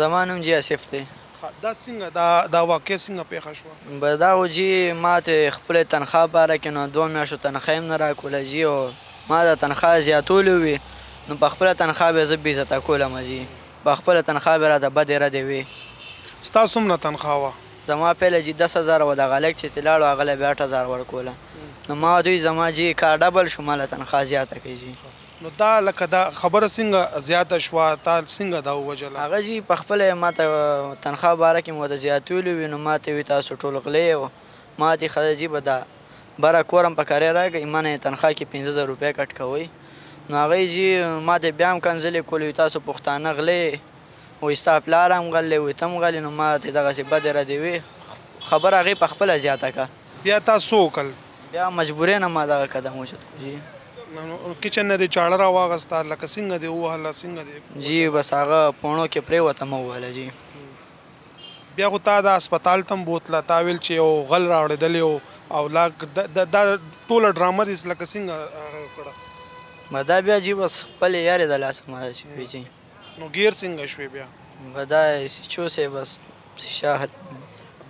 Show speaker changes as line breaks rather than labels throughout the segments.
زمانم جی اسف دی
دا څنګه دا واقع څنګه پیښه شوه؟
بداو جی ما ته خپل تنخواه باره کې نو 2 میاشتو تنخواه هم نه راکوله جی، او ما د تنخواه زیاتولی وي نو په خپله تنخواه به زه بې عزته کولم جی، په خپله تنخواه به راته بدې ردې وي.
ستا څومره تنخواه وه؟
زما پیله جی 10,000 وه، دغه هلک چې ترې لاړو هغه له بیا 8,000 ورکوله. نو ما دوی زما جی کار ډبل شو، ما له تنخواه زیاته کړي جی.
نو دا لکه دا خبره څنګه زیاته شوه، تا څنګه دا ووژله؟
هغه جی په خپله ما ته تنخواه باره کې مو د زیاتولي وي، نو ما ته وي تاسو ټول غلی وو، ما ته ښه جی به دا بره کور هم په کرایه راکړئ، ما نه یې تنخواه کې 15,000 روپۍ کټ کوئ. نو هغوی جی ما ته بیا هم کنځلې کولې، وي تاسو پښتانه غلی، وایي ستا پلار هم غلی، وایي ته هم غلی. نو ما ته دغسې بدې ردې وي، خبره هغې په خپله زیاته کړه.
بیا تا څه وکړل؟
بیا مجبورۍ نه ما دغه قدم وچت کړو جی.
کچن نه دې چاړه راواغسته، لکه څنګه دې ووهله، څنګه دې؟
جی بس هغه پوڼو کې پرېوته مه ووهله جی.
بیا خو تا دا هسپتال ته هم بوتله، تا ویل چې یو غل راوړېدلی و او دا ټوله ډرامه دې لکه څنګه وکړه؟
دا بیا جی بس خپلې یارې د لاسه ما داسې وي جی.
نو ګیر څنګه شوې بیا؟
دا چوسې بس شاهد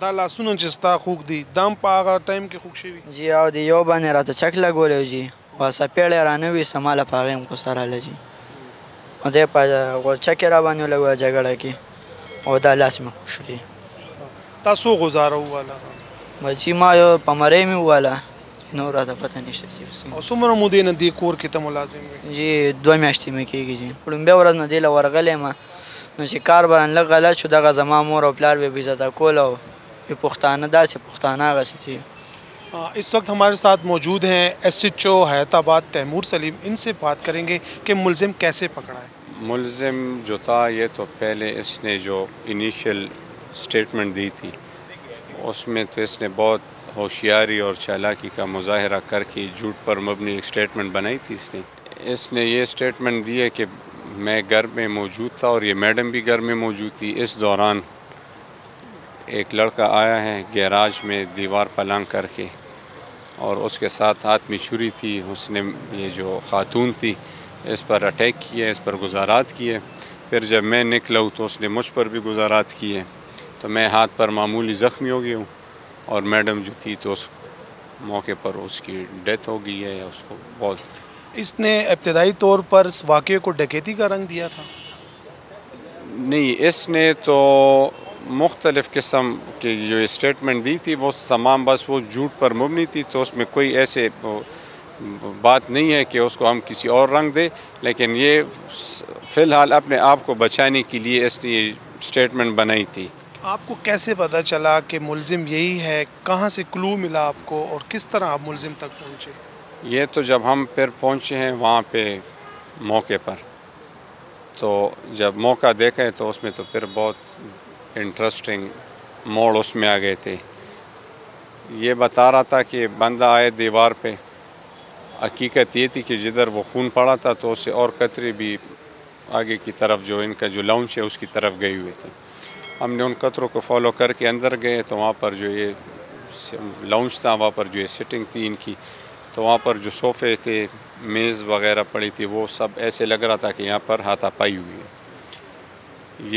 دا لاسونه چې ستا خوږ دي، دا هم په هغه ټایم کې خوږ شوي؟
جی او د یو باندې راته چک لګولی جی، او څپېړی رانه ویسته، ما له په هغې هم غوسه راغله جی، او دی په چک یې را باندې ولګوه جګړه کې، او دا لاس مې خوږ شو جی.
تا څو غوزاره ووهله؟
جی ما یو په مرۍ مې ووهله، نور راته پته نشته جی.
او څومره مودې نه دې کور کې ته ملازم وې؟
جی 2 میاشتې مې کېږي جی. لومبۍ ورځ نه دې له ورغلی یم، نو چې کار بران لږ غلط شو، دغه زما مور او پلار به بې عزته کول، او پښتانه داسې پښتانه هغسې جی.
اس وقت ہمارے ساتھ موجود ہیں S H O Hyderabad Taimur Saleem, ان سے بات کریں گے کہ ملزم کیسے پکڑا ہے۔
ملزم جو تھا یہ تو پہلے اس نے جو انیشیل سٹیٹمنٹ دی تھی اس میں تو اس نے بہت ہوشیاری اور چالاکی کا مظاہرہ کر کے جھوٹ پر مبنی ایک سٹیٹمنٹ بنائی تھی. اس نے یہ سٹیٹمنٹ دی ہے کہ میں گھر میں موجود تھا اور یہ میڈم بھی گھر میں موجود تھی. اس دوران ایک لڑکا آیا ہے گیراج میں دیوار پلنگ کر کے، اور اس کے ساتھ ہاتھ میں چھری تھی. اس نے یہ جو خاتون تھی اس پر اٹیک کیا، اس پر گزارات کیے. پھر جب میں نکلا ہوں تو اس نے مجھ پر بھی گزارات کیے، تو میں ہاتھ پر معمولی زخمی ہو گیا ہوں، اور میڈم جو تھی تو اس موقع پر اس کی ڈیتھ ہو گئی ہے. اس کو بہت
اس نے ابتدائی طور پر اس واقعے کو ڈکیتی کا رنگ دیا تھا؟
نہیں، اس نے تو مختلف قسم کی جو اسٹیٹمنٹ دی تھی وہ تمام بس وہ جھوٹ پر مبنی تھی، تو اس میں کوئی ایسے بات نہیں ہے کہ اس کو ہم کسی اور رنگ دیں. لیکن یہ فی الحال اپنے آپ کو بچانے کے لیے اس نے یہ اسٹیٹمنٹ بنائی تھی.
آپ کو کیسے پتہ چلا کہ ملزم یہی ہے؟ کہاں سے کلو ملا آپ کو اور کس طرح آپ ملزم تک پہنچے؟
یہ تو جب ہم پھر پہنچے ہیں وہاں پہ موقع پر، تو جب موقع دیکھا ہے تو اس میں تو پھر بہت انٹرسٹنگ موڑ اس میں آ گئے تھے. یہ بتا رہا تھا کہ بندہ آئے دیوار پہ، حقیقت یہ تھی کہ جدھر وہ خون پڑا تھا تو اس سے اور قطرے بھی آگے کی طرف جو ان کا جو لاؤنج ہے اس کی طرف گئے ہوئے تھے. ہم نے ان قطروں کو فالو کر کے اندر گئے تو وہاں پر جو یہ لاؤنج تھا، وہاں پر جو یہ سٹنگ تھی ان کی، تو وہاں پر جو صوفے تھے، میز وغیرہ پڑی تھی، وہ سب ایسے لگ رہا تھا کہ یہاں پر ہاتھا پائی ہوئی ہے.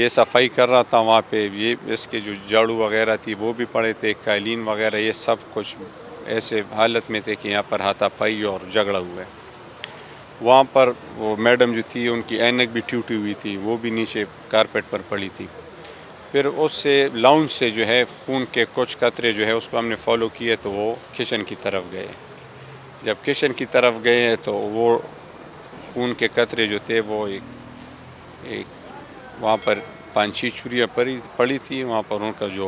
یہ صفائی کر رہا تھا وہاں پہ. یہ اس کے جو جھاڑو وغیرہ تھی وہ بھی پڑے تھے، قالین وغیرہ، یہ سب کچھ ایسے حالت میں تھے کہ یہاں پر ہاتھا پائی اور جھگڑا ہوا ہے. وہاں پر وہ میڈم جو تھی ان کی اینک بھی ٹوٹی ہوئی تھی، وہ بھی نیچے کارپیٹ پر پڑی تھی. پھر اس سے لاؤنج سے جو ہے خون کے کچھ قطرے جو ہے اس کو ہم نے فالو کیے تو وہ کچن کی طرف گئے. جب کچن کی طرف گئے تو وہ خون کے قطرے جو تھے وہ ایک وہاں پر 5-6 چھریاں پڑی تھی. وہاں پر ان کا جو